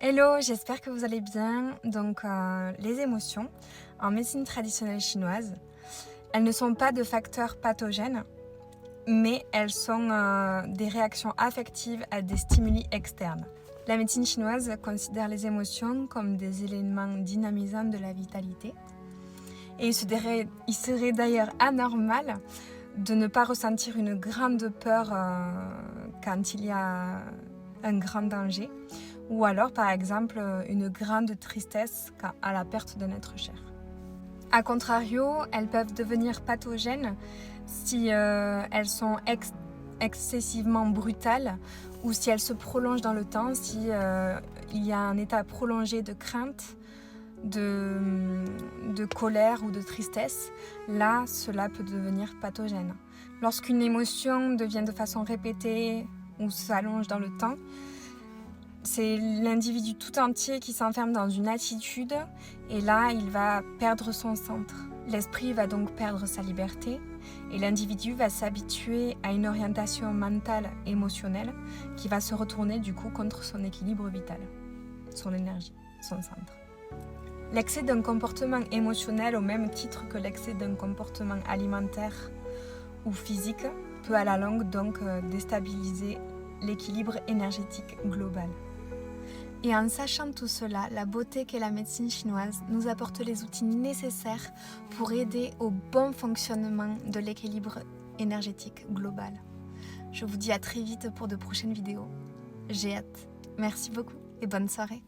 Hello, j'espère que vous allez bien. Donc, les émotions, en médecine traditionnelle chinoise, elles ne sont pas de facteurs pathogènes, mais elles sont des réactions affectives à des stimuli externes. La médecine chinoise considère les émotions comme des éléments dynamisants de la vitalité. Et il serait d'ailleurs anormal de ne pas ressentir une grande peur quand il y a un grand danger, ou alors par exemple une grande tristesse à la perte d'un être cher. A contrario, elles peuvent devenir pathogènes si elles sont excessivement brutales ou si elles se prolongent dans le temps, si il y a un état prolongé de crainte, de colère ou de tristesse. Là, cela peut devenir pathogène. Lorsqu'une émotion devient de façon répétée ou s'allonge dans le temps, c'est l'individu tout entier qui s'enferme dans une attitude et là, il va perdre son centre. L'esprit va donc perdre sa liberté et l'individu va s'habituer à une orientation mentale, émotionnelle qui va se retourner du coup contre son équilibre vital, son énergie, son centre. L'excès d'un comportement émotionnel au même titre que l'excès d'un comportement alimentaire ou physique peut à la longue donc déstabiliser l'équilibre énergétique global. Et en sachant tout cela, la beauté qu'est la médecine chinoise nous apporte les outils nécessaires pour aider au bon fonctionnement de l'équilibre énergétique global. Je vous dis à très vite pour de prochaines vidéos. J'ai hâte. Merci beaucoup et bonne soirée.